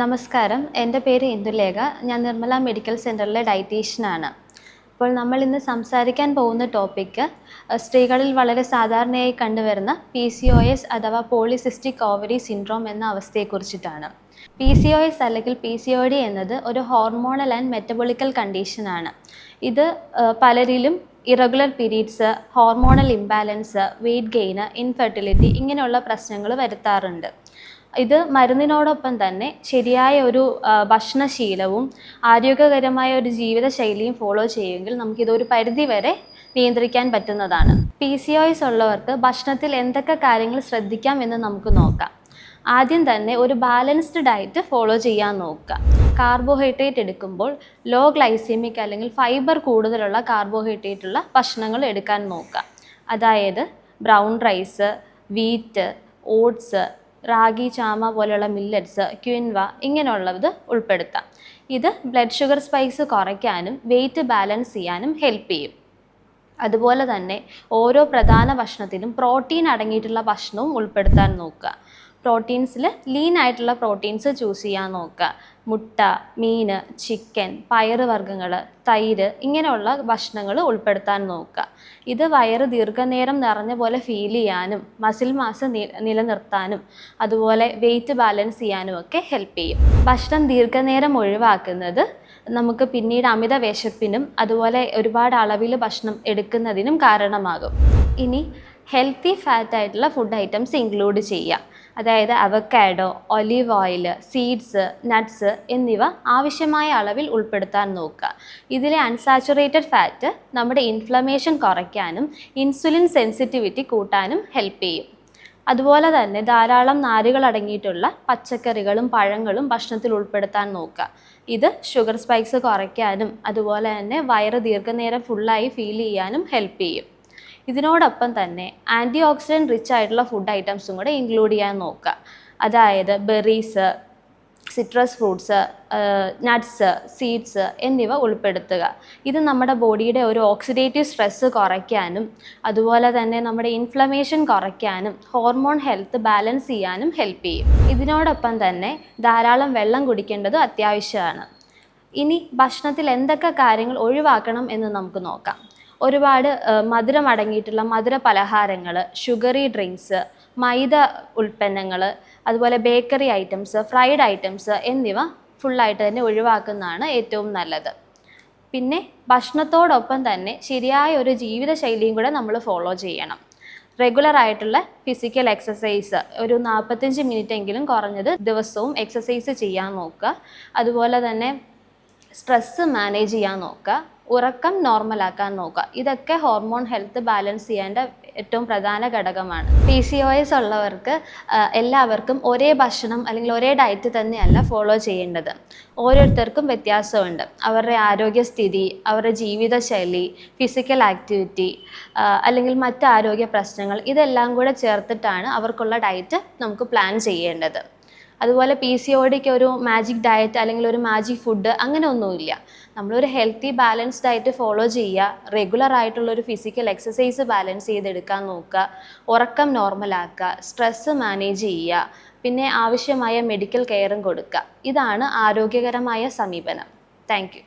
നമസ്കാരം, എൻ്റെ പേര് ഇന്ദുലേഖ. ഞാൻ നിർമ്മല മെഡിക്കൽ സെൻ്ററിലെ ഡയറ്റീഷ്യനാണ്. അപ്പോൾ നമ്മൾ ഇന്ന് സംസാരിക്കാൻ പോകുന്ന ടോപ്പിക്ക് സ്ത്രീകളിൽ വളരെ സാധാരണയായി കണ്ടുവരുന്ന PCOS അഥവാ പോളിസിസ്റ്റിക് ഓവറി സിൻഡ്രോം എന്ന അവസ്ഥയെക്കുറിച്ചിട്ടാണ്. PCOS അല്ലെങ്കിൽ PCOD എന്നത് ഒരു ഹോർമോണൽ ആൻഡ് മെറ്റബോളിക്കൽ കണ്ടീഷനാണ്. ഇത് പലരിലും irregular periods, hormonal imbalance, weight gain, infertility ഇങ്ങനെയുള്ള പ്രശ്നങ്ങൾ വരുത്താറുണ്ട്. ഇത് മരുന്നിനോടൊപ്പം തന്നെ ശരിയായ ഒരു ഭക്ഷണശീലവും ആരോഗ്യകരമായ ഒരു ജീവിതശൈലിയും ഫോളോ ചെയ്യുമെങ്കിൽ നമുക്കിതൊരു പരിധിവരെ നിയന്ത്രിക്കാൻ പറ്റുന്നതാണ്. PCOS ഉള്ളവർക്ക് ഭക്ഷണത്തിൽ എന്തൊക്കെ കാര്യങ്ങൾ ശ്രദ്ധിക്കാം എന്ന് നമുക്ക് നോക്കാം. ആദ്യം തന്നെ ഒരു ബാലൻസ്ഡ് ഡയറ്റ് ഫോളോ ചെയ്യാൻ നോക്കുക. കാർബോഹൈഡ്രേറ്റ് എടുക്കുമ്പോൾ ലോ ഗ്ലൈസീമിക് അല്ലെങ്കിൽ ഫൈബർ കൂടുതലുള്ള കാർബോഹൈഡ്രേറ്റ് ഉള്ള ഭക്ഷണങ്ങൾ എടുക്കാൻ നോക്കുക. അതായത് brown rice, wheat, oats, ragi, ചാമ പോലെയുള്ള മില്ലറ്റ്സ്, ക്വിൻവ ഇങ്ങനെയുള്ളത് ഉൾപ്പെടുത്താം. ഇത് ബ്ലഡ് ഷുഗർ സ്പൈക്സ് കുറയ്ക്കാനും വെയിറ്റ് ബാലൻസ് ചെയ്യാനും ഹെൽപ്പ് ചെയ്യും. അതുപോലെ തന്നെ ഓരോ പ്രധാന ഭക്ഷണത്തിലും പ്രോട്ടീൻ അടങ്ങിയിട്ടുള്ള ഭക്ഷണവും ഉൾപ്പെടുത്താൻ നോക്കുക. പ്രോട്ടീൻസിൽ ലീൻ ആയിട്ടുള്ള പ്രോട്ടീൻസ് ചൂസ് ചെയ്യാൻ നോക്കുക. മുട്ട, മീൻ, ചിക്കൻ, പയറുവർഗ്ഗങ്ങൾ, തൈര് ഇങ്ങനെയുള്ള ഭക്ഷണങ്ങൾ ഉൾപ്പെടുത്താൻ നോക്കുക. ഇത് വയറ് ദീർഘനേരം നിറഞ്ഞ പോലെ ഫീൽ ചെയ്യാനും മസിൽ മാസ് നിലനിർത്താനും അതുപോലെ വെയിറ്റ് ബാലൻസ് ചെയ്യാനും ഒക്കെ ഹെൽപ്പ് ചെയ്യും. ഭക്ഷണം ദീർഘനേരം ഒഴിവാക്കുന്നത് നമുക്ക് പിന്നീട് അമിത വിശപ്പിനും അതുപോലെ ഒരുപാട് അളവിൽ ഭക്ഷണം എടുക്കുന്നതിനും കാരണമാകും. ഇനി ഹെൽത്തി ഫാറ്റ് ആയിട്ടുള്ള ഫുഡ് ഐറ്റംസ് ഇൻക്ലൂഡ് ചെയ്യുക. അതായത് avocado, olive oil, seeds, nuts എന്നിവ ആവശ്യമായ അളവിൽ ഉൾപ്പെടുത്താൻ നോക്കുക. ഇതിലെ അൺസാച്ചുറേറ്റഡ് ഫാറ്റ് നമ്മുടെ ഇൻഫ്ലമേഷൻ കുറയ്ക്കാനും ഇൻസുലിൻ സെൻസിറ്റിവിറ്റി കൂട്ടാനും ഹെൽപ്പ് ചെയ്യും. അതുപോലെ തന്നെ ധാരാളം നാരുകൾ അടങ്ങിയിട്ടുള്ള പച്ചക്കറികളും പഴങ്ങളും ഭക്ഷണത്തിൽ ഉൾപ്പെടുത്താൻ നോക്കുക. ഇത് ഷുഗർ സ്പൈക്സ് കുറയ്ക്കാനും അതുപോലെ തന്നെ വയറ് ദീർഘനേരം ഫുള്ളായി ഫീൽ ചെയ്യാനും ഹെൽപ്പ് ചെയ്യും. ഇതിനോടൊപ്പം തന്നെ ആൻറ്റി ഓക്സിഡൻറ്റ് റിച്ച് ആയിട്ടുള്ള ഫുഡ് ഐറ്റംസും കൂടെ ഇൻക്ലൂഡ് ചെയ്യാൻ നോക്കുക. അതായത് berries, citrus fruits, nuts, seeds എന്നിവ ഉൾപ്പെടുത്തുക. ഇത് നമ്മുടെ ബോഡിയുടെ ഒരു ഓക്സിഡേറ്റീവ് സ്ട്രെസ്സ് കുറയ്ക്കാനും അതുപോലെ തന്നെ നമ്മുടെ ഇൻഫ്ലമേഷൻ കുറയ്ക്കാനും ഹോർമോൺ ഹെൽത്ത് ബാലൻസ് ചെയ്യാനും ഹെൽപ്പ് ചെയ്യും. ഇതിനോടൊപ്പം തന്നെ ധാരാളം വെള്ളം കുടിക്കേണ്ടത് അത്യാവശ്യമാണ്. ഇനി ഭക്ഷണത്തിൽ എന്തൊക്കെ കാര്യങ്ങൾ ഒഴിവാക്കണം എന്ന് നമുക്ക് നോക്കാം. ഒരുപാട് മധുരം അടങ്ങിയിട്ടുള്ള മധുര പലഹാരങ്ങൾ, ഷുഗറി ഡ്രിങ്ക്സ്, മൈദ ഉൽപ്പന്നങ്ങൾ, അതുപോലെ ബേക്കറി ഐറ്റംസ്, ഫ്രൈഡ് ഐറ്റംസ് എന്നിവ ഫുള്ളായിട്ട് തന്നെ ഒഴിവാക്കുന്നതാണ് ഏറ്റവും നല്ലത്. പിന്നെ ഭക്ഷണത്തോടൊപ്പം തന്നെ ശരിയായ ഒരു ജീവിതശൈലിയും കൂടെ നമ്മൾ ഫോളോ ചെയ്യണം. റെഗുലർ ആയിട്ടുള്ള ഫിസിക്കൽ എക്സസൈസ് ഒരു 45 മിനിറ്റ് എങ്കിലും കുറഞ്ഞത് ദിവസവും എക്സസൈസ് ചെയ്യാൻ നോക്കുക. അതുപോലെ തന്നെ സ്ട്രെസ്സ് മാനേജ് ചെയ്യാൻ നോക്കുക. ഉറക്കം നോർമലാക്കാൻ നോക്കുക. ഇതൊക്കെ ഹോർമോൺ ഹെൽത്ത് ബാലൻസ് ചെയ്യേണ്ട ഏറ്റവും പ്രധാന ഘടകമാണ്. PCOS ഉള്ളവർക്ക് എല്ലാവർക്കും ഒരേ ഭക്ഷണം അല്ലെങ്കിൽ ഒരേ ഡയറ്റ് തന്നെയല്ല ഫോളോ ചെയ്യേണ്ടത്. ഓരോരുത്തർക്കും വ്യത്യാസമുണ്ട്. അവരുടെ ആരോഗ്യസ്ഥിതി, അവരുടെ ജീവിതശൈലി, ഫിസിക്കൽ ആക്ടിവിറ്റി അല്ലെങ്കിൽ മറ്റ് ആരോഗ്യ പ്രശ്നങ്ങൾ ഇതെല്ലാം കൂടെ ചേർത്തിട്ടാണ് അവർക്കുള്ള ഡയറ്റ് നമുക്ക് പ്ലാൻ ചെയ്യേണ്ടത്. അതുപോലെ PCODക്ക് ഒരു മാജിക് ഡയറ്റ് അല്ലെങ്കിൽ ഒരു മാജിക് ഫുഡ് അങ്ങനെ ഒന്നുമില്ല. നമ്മളൊരു ഹെൽത്തി ബാലൻസ് ഡയറ്റ് ഫോളോ ചെയ്യുക, റെഗുലർ ആയിട്ടുള്ളൊരു ഫിസിക്കൽ എക്സസൈസ് ബാലൻസ് ചെയ്തെടുക്കാൻ നോക്കുക, ഉറക്കം നോർമലാക്കുക, സ്ട്രെസ്സ് മാനേജ് ചെയ്യുക, പിന്നെ ആവശ്യമായ മെഡിക്കൽ കെയറും കൊടുക്കുക. ഇതാണ് ആരോഗ്യകരമായ സമീപനം. Thank you.